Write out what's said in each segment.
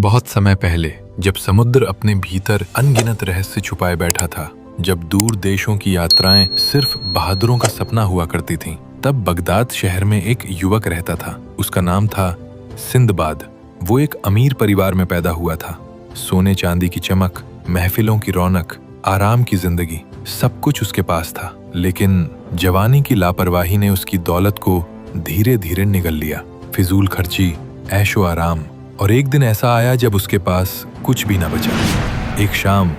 बहुत समय पहले, जब समुद्र अपने भीतर अनगिनत रहस्य छुपाए बैठा था, जब दूर देशों की यात्राएं सिर्फ बहादुरों का सपना हुआ करती थीं, तब बगदाद शहर में एक युवक रहता था। उसका नाम था सिंदबाद। वो एक अमीर परिवार में पैदा हुआ था। सोने चांदी की चमक, महफिलों की रौनक, आराम की जिंदगी, सब कुछ उसके पास था। लेकिन जवानी की लापरवाही ने उसकी दौलत को धीरे धीरे निगल लिया। फिजूल खर्ची, ऐशो आराम, और एक दिन ऐसा आया जब उसके पास कुछ भी न बचा। एक शाम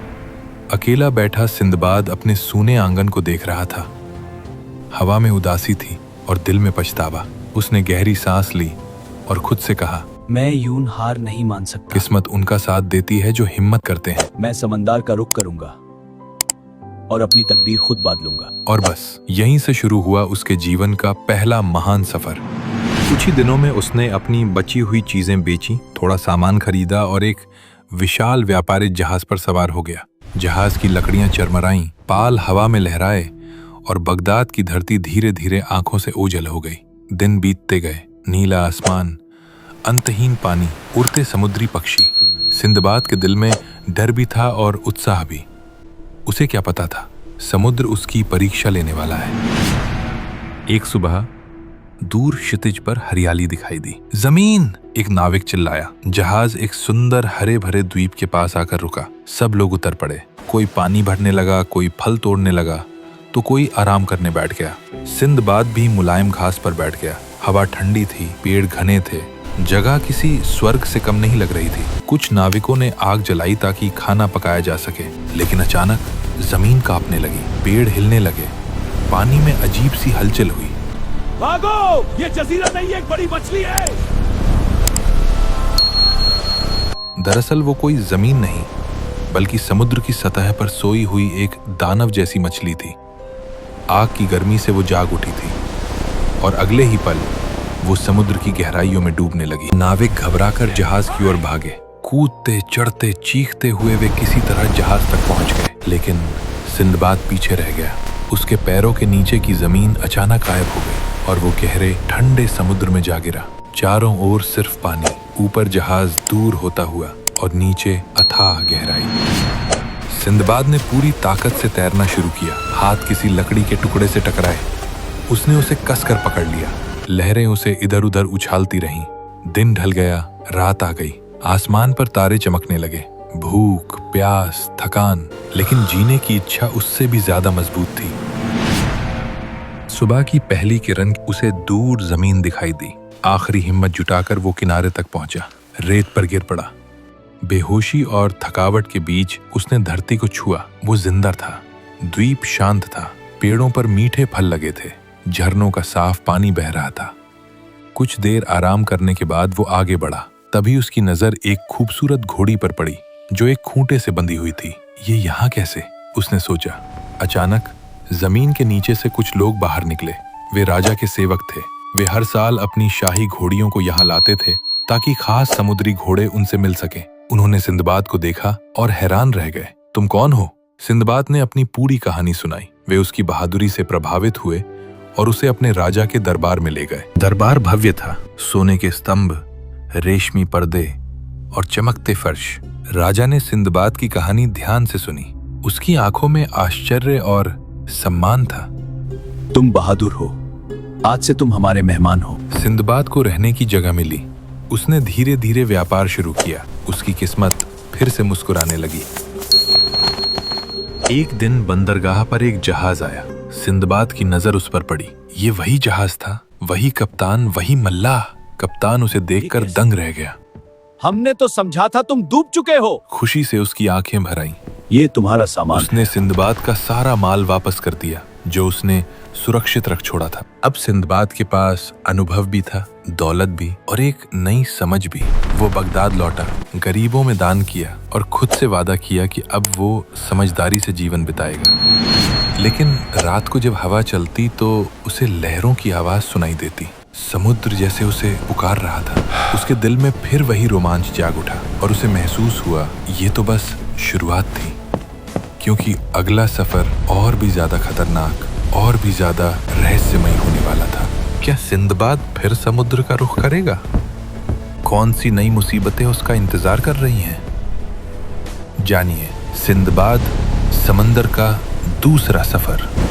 अकेला बैठा सिंदबाद अपने सूने आंगन को देख रहा था। हवा में उदासी थी और दिल में पछतावा। उसने गहरी सांस ली और खुद से कहा, मैं यूं हार नहीं मान सकता। किस्मत उनका साथ देती है जो हिम्मत करते हैं। मैं समंदर का रुख करूंगा और अपनी तकदीर खुद बदलूंगा। और बस यहीं से शुरू हुआ उसके जीवन का पहला महान सफर। कुछ ही दिनों में उसने अपनी बची हुई चीजें बेची, थोड़ा सामान खरीदा और एक विशाल व्यापारिक जहाज पर सवार हो गया। जहाज की लकड़ियां चरमराईं, पाल हवा में लहराए और बगदाद की धरती धीरे धीरे आंखों से ओझल हो गई। दिन बीतते गए, नीला आसमान, अंतहीन पानी, उड़ते समुद्री पक्षी। सिंदबाद के दिल में डर भी था और उत्साह भी। उसे क्या पता था, समुद्र उसकी परीक्षा लेने वाला है। एक सुबह दूर क्षितिज पर हरियाली दिखाई दी। जमीन! एक नाविक चिल्लाया। जहाज एक सुंदर हरे भरे द्वीप के पास आकर रुका। सब लोग उतर पड़े। कोई पानी भरने लगा, कोई फल तोड़ने लगा, तो कोई आराम करने बैठ गया। सिंदबाद भी मुलायम घास पर बैठ गया। हवा ठंडी थी, पेड़ घने थे, जगह किसी स्वर्ग से कम नहीं लग रही थी। कुछ नाविकों ने आग जलाई ताकि खाना पकाया जा सके, लेकिन अचानक जमीन कांपने लगी, पेड़ हिलने लगे, पानी में अजीब सी हलचल हुई। भागो! ये जजीरा नहीं, एक बड़ी मछली है। दरअसल वो कोई जमीन नहीं, बल्कि समुद्र की सतह पर सोई हुई एक दानव जैसी मछली थी। आग की गर्मी से वो जाग उठी थी और अगले ही पल वो समुद्र की गहराइयों में डूबने लगी। नाविक घबराकर जहाज की ओर भागे। कूदते, चढ़ते, चीखते हुए वे किसी तरह जहाज तक पहुंच गए, लेकिन सिंदबाद पीछे रह गया। उसके पैरों के नीचे की जमीन अचानक गायब हो गई और वो गहरे ठंडे समुद्र में जा गिरा। चारों ओर सिर्फ पानी, ऊपर जहाज दूर होता हुआ और नीचे अथाह गहराई। सिंदबाद ने पूरी ताकत से तैरना शुरू किया। हाथ किसी लकड़ी के टुकड़े से टकराए। उसने उसे कसकर पकड़ लिया। लहरें उसे इधर उधर उछालती रहीं। दिन ढल गया, रात आ गई। आसमान पर तारे चमकने लगे। भूख, प्यास, थकान, लेकिन जीने की इच्छा उससे भी ज्यादा मजबूत थी। सुबह की पहली किरण उसे दूर जमीन दिखाई दी। आखिरी हिम्मत जुटाकर वो किनारे तक पहुंचा। रेत पर गिर पड़ा। बेहोशी और थकावट के बीच उसने धरती को छुआ। वो जिंदा था। द्वीप शांत था। पेड़ों पर मीठे फल लगे थे। झरनों का साफ पानी बह रहा था। कुछ देर आराम करने के बाद वो आगे बढ़ा। तभी उसकी नजर एक खूबसूरत घोड़ी पर पड़ी जो एक खूंटे से बंधी हुई थी। ये यहाँ कैसे? उसने सोचा। अचानक जमीन के नीचे से कुछ लोग बाहर निकले। वे राजा के सेवक थे। वे हर साल अपनी शाही घोड़ियों को यहाँ लाते थे ताकि खास समुद्री घोड़े उनसे मिल सके। उन्होंने सिंदबाद को देखा और हैरान रह गए। तुम कौन हो? सिंदबाद ने अपनी पूरी कहानी सुनाई। वे उसकी बहादुरी से प्रभावित हुए और उसे अपने राजा के दरबार में ले गए। दरबार भव्य था। सोने के स्तंभ, रेशमी पर्दे और चमकते फर्श। राजा ने सिंदबाद की कहानी ध्यान से सुनी। उसकी आंखों में आश्चर्य और सम्मान था। तुम बहादुर हो। आज से तुम हमारे मेहमान हो। सिंदबाद को रहने की जगह मिली। उसने धीरे धीरे व्यापार शुरू किया। उसकी किस्मत फिर से मुस्कुराने लगी। एक दिन बंदरगाह पर एक जहाज आया। सिंदबाद की नजर उस पर पड़ी। ये वही जहाज था, वही कप्तान, वही मल्लाह। कप्तान उसे देखकर दंग रह गया। हमने तो समझा था तुम डूब चुके हो। खुशी से उसकी आंखें भर आईं। ये तुम्हारा सामान। उसने सिंदबाद का सारा माल वापस कर दिया जो उसने सुरक्षित रख छोड़ा था। अब सिंदबाद के पास अनुभव भी था, दौलत भी और एक नई समझ भी। वो बगदाद लौटा, गरीबों में दान किया और खुद से वादा किया कि अब वो समझदारी से जीवन बिताएगा। लेकिन रात को जब हवा चलती तो उसे लहरों की आवाज सुनाई देती। समुद्र जैसे उसे पुकार रहा था। उसके दिल में फिर वही रोमांच जाग उठा और उसे महसूस हुआ ये तो बस शुरुआत थी, क्योंकि अगला सफर और भी ज्यादा खतरनाक और भी ज्यादा रहस्यमयी होने वाला था। क्या सिंदबाद फिर समुद्र का रुख करेगा? कौन सी नई मुसीबतें उसका इंतजार कर रही हैं? जानिए सिंदबाद समंदर का दूसरा सफर।